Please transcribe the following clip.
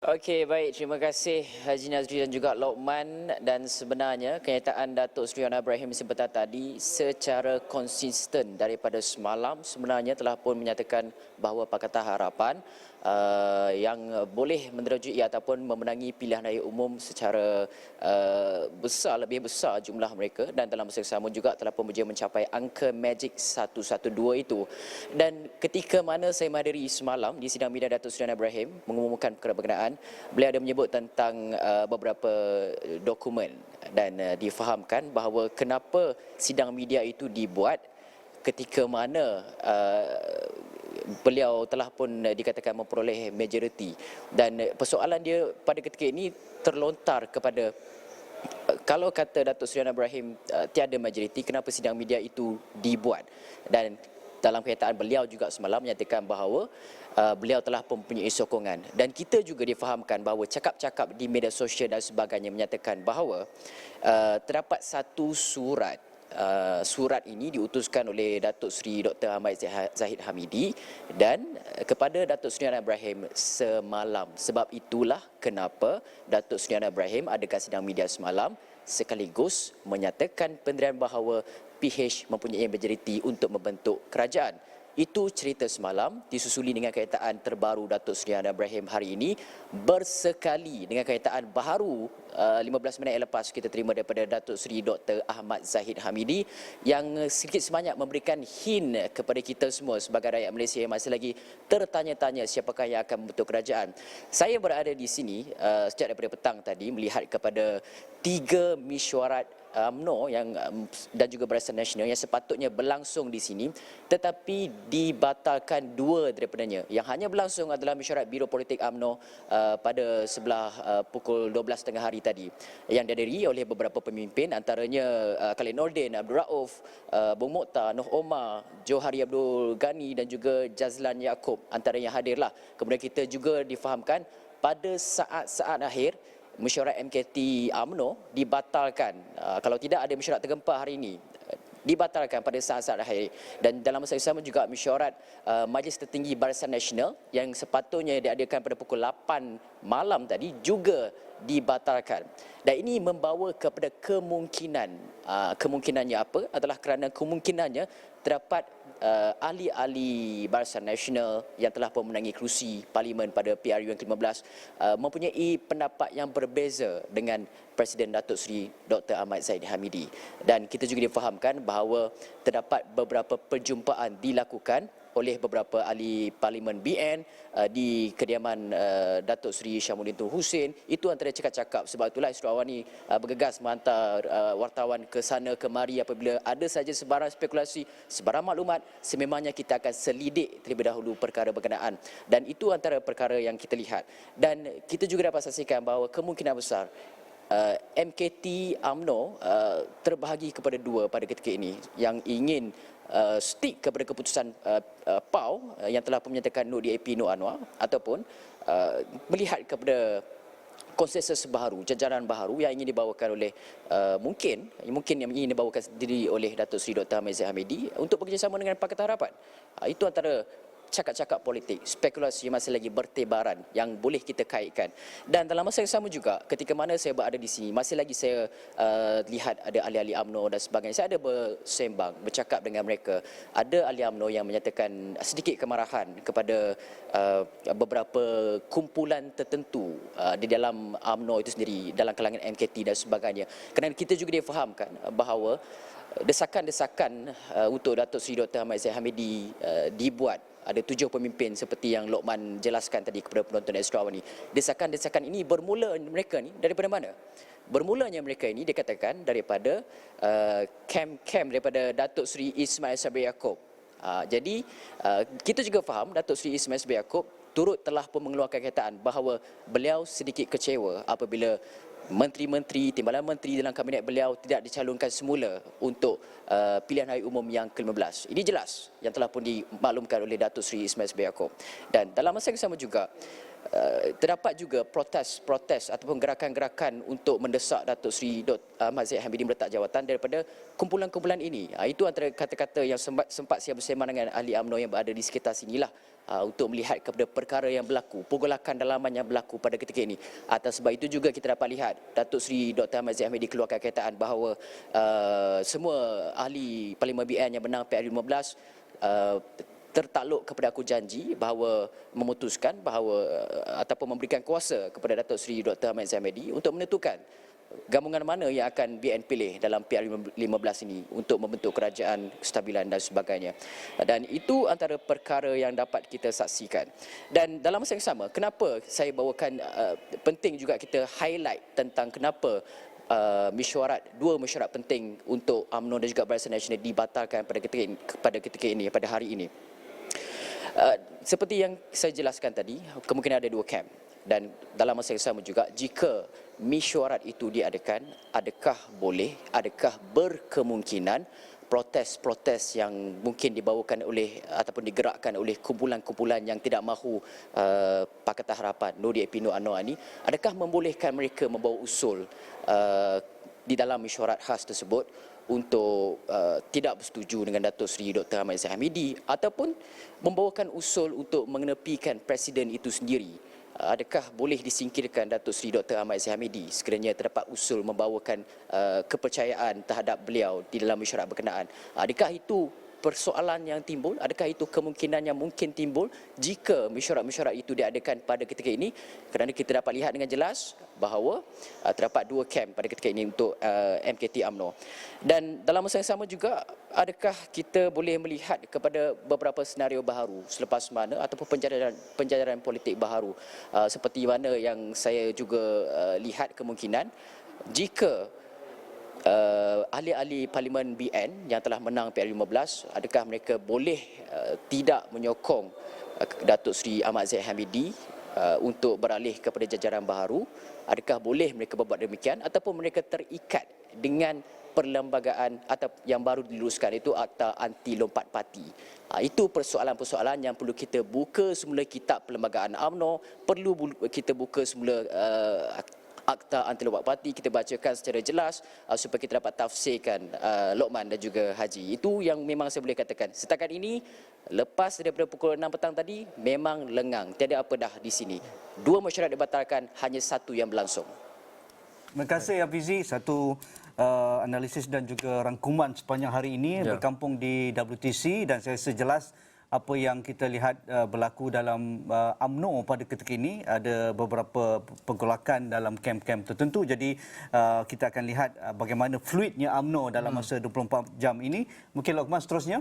Okey, baik. Terima kasih Haji Nazri dan juga Lokman. Dan sebenarnya kenyataan Datuk Seri Anwar Ibrahim sebentar tadi secara konsisten daripada semalam sebenarnya telah pun menyatakan bahawa Pakatan Harapan yang boleh menerajui ataupun memenangi pilihan raya umum secara lebih besar jumlah mereka, dan dalam masa yang sama juga telah pun berjaya mencapai angka magic 112 itu. Dan ketika mana saya menghadiri semalam di sidang media Datuk Seri Anwar Ibrahim mengumumkan perkara berkenaan, beliau ada menyebut tentang beberapa dokumen dan difahamkan bahawa kenapa sidang media itu dibuat ketika mana beliau telah pun dikatakan memperoleh majoriti, dan persoalan dia pada ketika ini terlontar kepada kalau kata Datuk Seri Anwar Ibrahim tiada majoriti, kenapa sidang media itu dibuat. Dan dalam kenyataan beliau juga semalam menyatakan bahawa beliau telah mempunyai sokongan, dan kita juga difahamkan bahawa cakap-cakap di media sosial dan sebagainya menyatakan bahawa terdapat satu surat. Surat ini diutuskan oleh Datuk Seri Dr. Ahmad Zahid Hamidi dan kepada Datuk Seri Anwar Ibrahim semalam. Sebab itulah kenapa Datuk Seri Anwar Ibrahim adakan sidang media semalam sekaligus menyatakan pendirian bahawa PH mempunyai majoriti untuk membentuk kerajaan. Itu cerita semalam, disusuli dengan kenyataan terbaru Datuk Seri Anwar Ibrahim hari ini bersekali dengan kenyataan baharu 15 minit lepas kita terima daripada Datuk Seri Dr. Ahmad Zahid Hamidi yang sedikit sebanyak memberikan hint kepada kita semua sebagai rakyat Malaysia yang masih lagi tertanya-tanya siapakah yang akan membentuk kerajaan. Saya berada di sini sejak daripada petang tadi melihat kepada 3 mesyuarat UMNO dan juga Barisan Nasional yang sepatutnya berlangsung di sini tetapi dibatalkan 2 daripadanya. Yang hanya berlangsung adalah mesyuarat Biro Politik UMNO pada sebelah pukul 12 tengah hari tadi yang dihadiri oleh beberapa pemimpin, antaranya Khalid Nordin, Abdul Rauf, Bung Mokhtar, Noh Omar, Johari Abdul Ghani dan juga Jazlan Yaakob antara yang hadirlah. Kemudian kita juga difahamkan pada saat-saat akhir mesyuarat MKT UMNO dibatalkan. Kalau tidak ada mesyuarat tergempar hari ini, dibatalkan pada saat-saat akhir. Dan dalam masa yang sama juga mesyuarat Majlis Tertinggi Barisan Nasional yang sepatutnya diadakan pada pukul 8 malam tadi juga dibatalkan. Dan ini membawa kepada kemungkinannya apa adalah kerana kemungkinannya terdapat ahli-ahli Barisan Nasional yang telah pun memenangi kerusi Parlimen pada PRU yang ke-15 mempunyai pendapat yang berbeza dengan Presiden Datuk Seri Dr. Ahmad Zahid Hamidi. Dan kita juga difahamkan bahawa terdapat beberapa perjumpaan dilakukan oleh beberapa ahli Parlimen BN di kediaman Datuk Seri Syamuddin Tun Hussein. Itu antara cakap-cakap. Sebab itulah Isra Awani bergegas menghantar wartawan ke sana kemari apabila ada saja sebarang spekulasi, sebarang maklumat, sememangnya kita akan selidik terlebih dahulu perkara berkenaan. Dan itu antara perkara yang kita lihat. Dan kita juga dapat saksikan bahawa kemungkinan besar MKT UMNO terbahagi kepada 2 pada ketika ini, yang ingin stick kepada keputusan PAU yang telah menyatakan no DAP no Anwar, ataupun melihat kepada konsensus baharu, jajaran baharu yang ingin dibawakan oleh mungkin yang ingin dibawakan sendiri oleh Datuk Seri Dr. Ahmad Zahid Hamidi untuk bekerjasama dengan Pakatan Harapan. Itu antara cakap-cakap politik, spekulasi masih lagi bertebaran yang boleh kita kaitkan. Dan dalam masa yang sama juga, ketika mana saya berada di sini, masih lagi saya lihat ada ahli-ahli UMNO dan sebagainya. Saya ada bersembang, bercakap dengan mereka. Ada ahli UMNO yang menyatakan sedikit kemarahan kepada beberapa kumpulan tertentu di dalam UMNO itu sendiri, dalam kalangan MKT dan sebagainya. Kerana kita juga difahamkan bahawa desakan-desakan untuk Datuk Seri Dr. Ahmad Zahid Hamidi dibuat. Ada 7 pemimpin seperti yang Lokman jelaskan tadi kepada penonton Astro Awani. Desakan-desakan ini bermula mereka ni daripada mana? Bermulanya mereka ini dikatakan daripada kem-kem daripada Datuk Seri Ismail Sabri Yaakob. Jadi kita juga faham Datuk Seri Ismail Sabri Yaakob turut telah pun mengeluarkan kenyataan bahawa beliau sedikit kecewa apabila menteri-menteri, timbalan menteri dalam kabinet beliau tidak dicalonkan semula untuk pilihan raya umum yang ke-15. Ini jelas yang telah pun dimaklumkan oleh Datuk Seri Ismail Sabri Yaakob. Dan dalam masa yang sama juga terdapat juga protes ataupun gerakan-gerakan untuk mendesak Datuk Seri Ahmad Zahid Hamidi meletak jawatan daripada kumpulan-kumpulan ini. Itu antara kata-kata yang sempat saya bersembang dengan ahli UMNO yang berada di sekitar sinilah untuk melihat kepada perkara yang berlaku, pergolakan dalaman yang berlaku pada ketika ini. Atas sebab itu juga kita dapat lihat Datuk Seri Dr. Ahmad Zahid Hamidi keluarkan kenyataan bahawa semua ahli Parlimen BN yang menang PRU15 tertakluk kepada aku janji bahawa memutuskan bahawa ataupun memberikan kuasa kepada Datuk Seri Dr. Ahmad Zahid Hamidi untuk menentukan gabungan mana yang akan BN pilih dalam PR15 ini untuk membentuk kerajaan kestabilan dan sebagainya. Dan itu antara perkara yang dapat kita saksikan. Dan dalam masa yang sama, kenapa saya bawakan penting juga kita highlight tentang kenapa dua mesyuarat penting untuk UMNO dan juga Barisan Nasional dibatalkan pada ketika ini, pada hari ini. Seperti yang saya jelaskan tadi, kemungkinan ada dua kamp. Dan dalam masa yang sama juga, jika mesyuarat itu diadakan, adakah boleh, adakah berkemungkinan protes-protes yang mungkin dibawakan oleh ataupun digerakkan oleh kumpulan-kumpulan yang tidak mahu Pakatan Harapan, Nordin Epino Anwar ini, adakah membolehkan mereka membawa usul di dalam mesyuarat khas tersebut untuk tidak bersetuju dengan Datuk Seri Dr. Ahmad Zahid Hamidi ataupun membawakan usul untuk mengenepikan Presiden itu sendiri. Adakah boleh disingkirkan Datuk Seri Dr. Ahmad Zahid Hamidi sekiranya terdapat usul membawakan kepercayaan terhadap beliau di dalam mesyuarat berkenaan? Adakah itu persoalan yang timbul? Adakah itu kemungkinan yang mungkin timbul jika mesyuarat-mesyuarat itu diadakan pada ketika ini? Kerana kita dapat lihat dengan jelas bahawa terdapat dua kamp pada ketika ini untuk MKT UMNO. Dan dalam masa yang sama juga, adakah kita boleh melihat kepada beberapa senario baharu selepas mana ataupun penjajaran politik baharu seperti mana yang saya juga lihat kemungkinan jika ahli-ahli Parlimen BN yang telah menang PR15, adakah mereka boleh tidak menyokong Datuk Seri Ahmad Zahid Hamidi untuk beralih kepada jajaran baharu? Adakah boleh mereka berbuat demikian ataupun mereka terikat dengan perlembagaan atau yang baru diluluskan, itu Akta Anti Lompat Parti? Itu persoalan-persoalan yang perlu kita buka semula kitab perlembagaan UMNO, perlu kita buka semula Akta Anti Lompat Parti, kita bacakan secara jelas supaya kita dapat tafsirkan Lokman dan juga Haji. Itu yang memang saya boleh katakan. Setakat ini, lepas daripada pukul 6 petang tadi, memang lengang. Tiada apa dah di sini. Dua mesyuarat dibatalkan, hanya satu yang berlangsung. Terima kasih Hafizi, satu analisis dan juga rangkuman sepanjang hari ini berkampung di WTC, dan saya rasa jelas apa yang kita lihat berlaku dalam UMNO pada ketika ini. Ada beberapa pergolakan dalam kamp-kamp tertentu. Jadi kita akan lihat bagaimana fluidnya UMNO dalam masa 24 jam ini. Mungkin Lokman seterusnya.